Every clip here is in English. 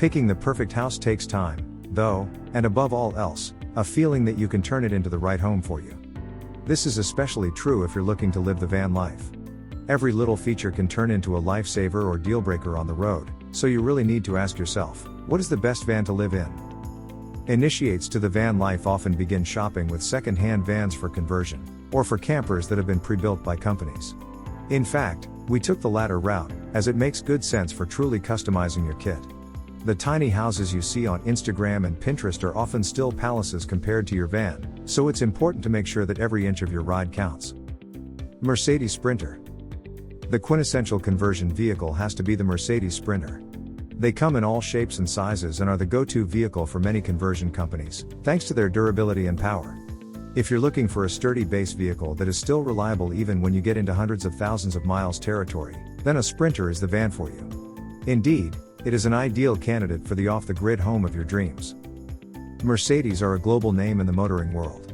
Picking the perfect house takes time, though, and above all else, a feeling that you can turn it into the right home for you. This is especially true if you're looking to live the van life. Every little feature can turn into a lifesaver or dealbreaker on the road, so you really need to ask yourself, what is the best van to live in? Initiates to the van life often begin shopping with second-hand vans for conversion, or for campers that have been pre-built by companies. In fact, we took the latter route, as it makes good sense for truly customizing your kit. The tiny houses you see on Instagram and Pinterest are often still palaces compared to your van, so it's important to make sure that every inch of your ride counts. Mercedes Sprinter. The quintessential conversion vehicle has to be the Mercedes Sprinter. They come in all shapes and sizes and are the go-to vehicle for many conversion companies, thanks to their durability and power. If you're looking for a sturdy base vehicle that is still reliable even when you get into hundreds of thousands of miles territory, then a Sprinter is the van for you. Indeed, it is an ideal candidate for the off-the-grid home of your dreams. Mercedes are a global name in the motoring world.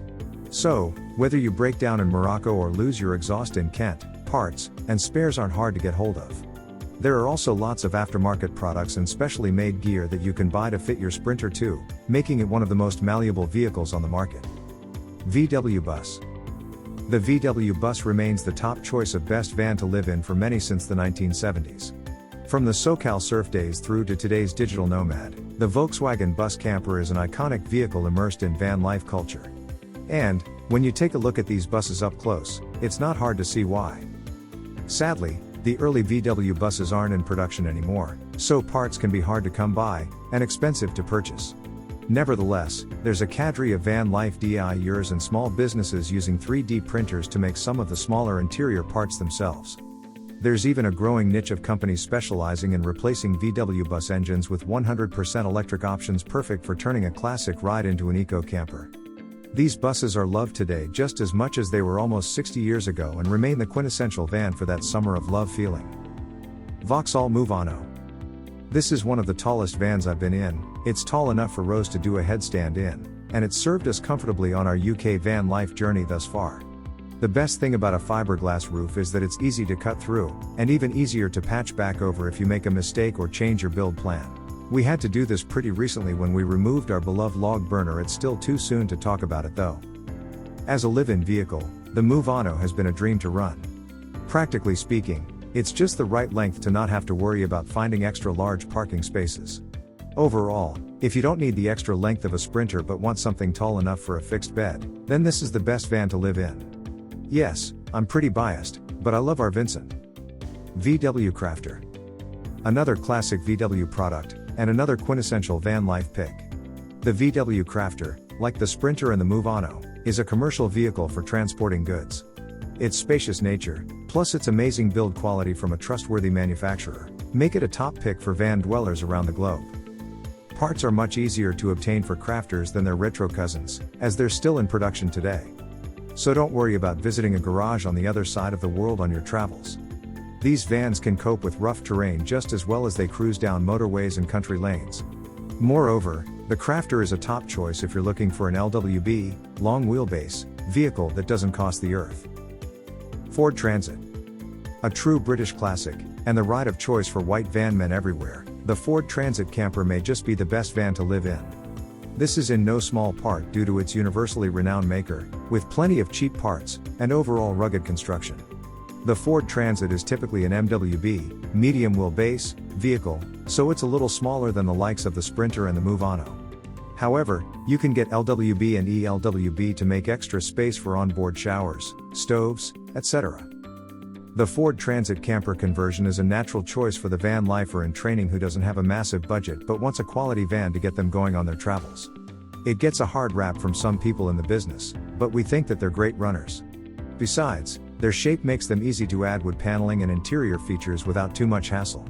So, whether you break down in Morocco or lose your exhaust in Kent, parts and spares aren't hard to get hold of. There are also lots of aftermarket products and specially made gear that you can buy to fit your Sprinter too, making it one of the most malleable vehicles on the market. VW Bus. The VW Bus remains the top choice of best van to live in for many since the 1970s. From the SoCal surf days through to today's digital nomad, the Volkswagen Bus Camper is an iconic vehicle immersed in van life culture. And, when you take a look at these buses up close, it's not hard to see why. Sadly, the early VW buses aren't in production anymore, so parts can be hard to come by, and expensive to purchase. Nevertheless, there's a cadre of van life DIYers and small businesses using 3D printers to make some of the smaller interior parts themselves. There's even a growing niche of companies specializing in replacing VW bus engines with 100% electric options, perfect for turning a classic ride into an eco-camper. These buses are loved today just as much as they were almost 60 years ago and remain the quintessential van for that summer of love feeling. Vauxhall Movano. This is one of the tallest vans I've been in. It's tall enough for Rose to do a headstand in, and it's served us comfortably on our UK van life journey thus far. The best thing about a fiberglass roof is that it's easy to cut through, and even easier to patch back over if you make a mistake or change your build plan. We had to do this pretty recently when we removed our beloved log burner. It's still too soon to talk about it though. As a live-in vehicle, the Movano has been a dream to run. Practically speaking, it's just the right length to not have to worry about finding extra large parking spaces. Overall, if you don't need the extra length of a Sprinter but want something tall enough for a fixed bed, then this is the best van to live in. Yes, I'm pretty biased, but I love our Vincent. VW Crafter. Another classic VW product, and another quintessential van life pick. The VW Crafter, like the Sprinter and the Movano, is a commercial vehicle for transporting goods. Its spacious nature, plus its amazing build quality from a trustworthy manufacturer, make it a top pick for van dwellers around the globe. Parts are much easier to obtain for Crafters than their retro cousins, as they're still in production today. So don't worry about visiting a garage on the other side of the world on your travels. These vans can cope with rough terrain just as well as they cruise down motorways and country lanes. Moreover, the Crafter is a top choice if you're looking for an LWB, long wheelbase, vehicle that doesn't cost the earth. Ford Transit. A true British classic, and the ride of choice for white van men everywhere, the Ford Transit camper may just be the best van to live in. This is in no small part due to its universally renowned maker, with plenty of cheap parts, and overall rugged construction. The Ford Transit is typically an MWB, medium wheelbase, vehicle, so it's a little smaller than the likes of the Sprinter and the Movano. However, you can get LWB and ELWB to make extra space for onboard showers, stoves, etc. The Ford Transit camper conversion is a natural choice for the van lifer in training who doesn't have a massive budget but wants a quality van to get them going on their travels. It gets a hard rap from some people in the business, but we think that they're great runners. Besides, their shape makes them easy to add wood paneling and interior features without too much hassle.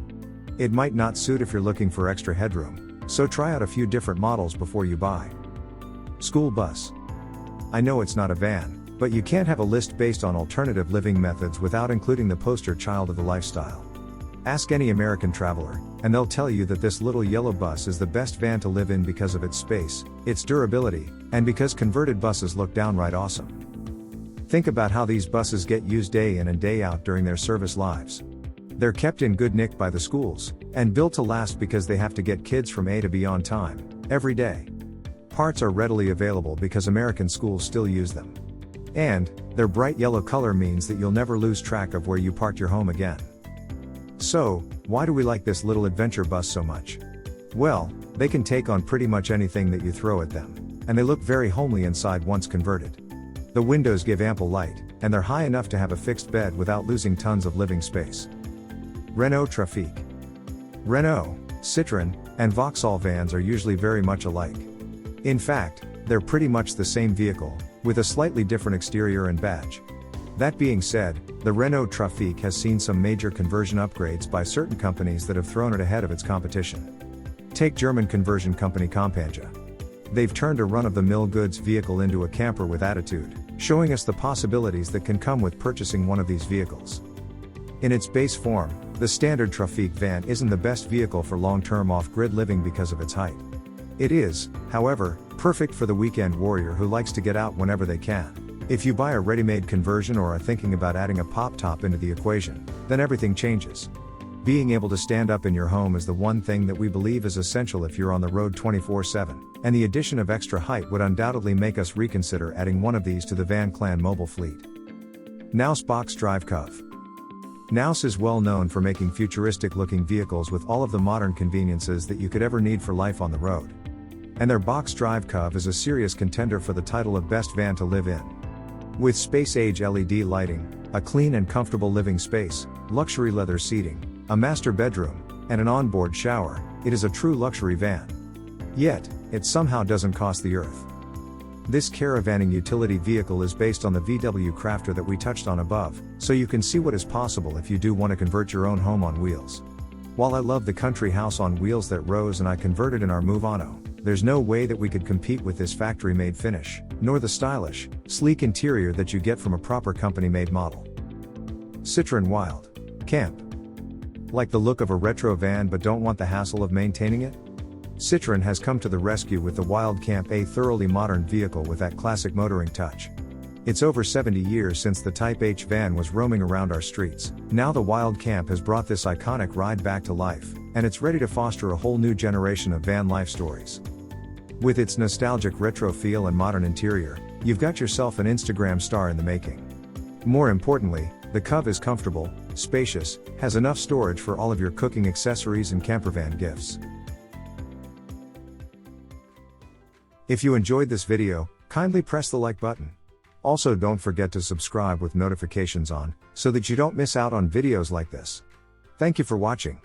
It might not suit if you're looking for extra headroom, so try out a few different models before you buy. School bus. I know it's not a van, but you can't have a list based on alternative living methods without including the poster child of the lifestyle. Ask any American traveler, and they'll tell you that this little yellow bus is the best van to live in because of its space, its durability, and because converted buses look downright awesome. Think about how these buses get used day in and day out during their service lives. They're kept in good nick by the schools, And built to last because they have to get kids from A to B on time, every day. Parts are readily available because American schools still use them. And, their bright yellow color means that you'll never lose track of where you parked your home again. So, why do we like this little adventure bus so much? Well, they can take on pretty much anything that you throw at them, and they look very homely inside once converted. The windows give ample light, and they're high enough to have a fixed bed without losing tons of living space. Renault Traffic. Renault, Citroen, and Vauxhall vans are usually very much alike. In fact, they're pretty much the same vehicle, with a slightly different exterior and badge. That being said, the Renault Traffic has seen some major conversion upgrades by certain companies that have thrown it ahead of its competition. Take German conversion company Companja. They've turned a run-of-the-mill goods vehicle into a camper with attitude, showing us the possibilities that can come with purchasing one of these vehicles. In its base form, the standard Traffic van isn't the best vehicle for long-term off-grid living because of its height. It is, however, perfect for the weekend warrior who likes to get out whenever they can. If you buy a ready-made conversion or are thinking about adding a pop-top into the equation, then everything changes. Being able to stand up in your home is the one thing that we believe is essential if you're on the road 24/7, and the addition of extra height would undoubtedly make us reconsider adding one of these to the Van Clan mobile fleet. Nause Box Drive Cov. Nause is well known for making futuristic-looking vehicles with all of the modern conveniences that you could ever need for life on the road. And their Box Drive Cov is a serious contender for the title of Best Van to Live In. With space-age LED lighting, a clean and comfortable living space, luxury leather seating, a master bedroom, and an onboard shower, it is a true luxury van. Yet, it somehow doesn't cost the earth. This caravanning utility vehicle is based on the VW Crafter that we touched on above, so you can see what is possible if you do want to convert your own home on wheels. While I love the country house on wheels that Rose and I converted in our Movano, there's no way that we could compete with this factory-made finish, nor the stylish, sleek interior that you get from a proper company-made model. Citroen Wildcamp. Like the look of a retro van but don't want the hassle of maintaining it? Citroen has come to the rescue with the Wildcamp, a thoroughly modern vehicle with that classic motoring touch. It's over 70 years since the Type H van was roaming around our streets. Now the Wildcamp has brought this iconic ride back to life, and it's ready to foster a whole new generation of van life stories. With its nostalgic retro feel and modern interior, you've got yourself an Instagram star in the making. More importantly, the Cov is comfortable, spacious, has enough storage for all of your cooking accessories and campervan gifts. If you enjoyed this video, kindly press the like button. Also, don't forget to subscribe with notifications on, so that you don't miss out on videos like this. Thank you for watching.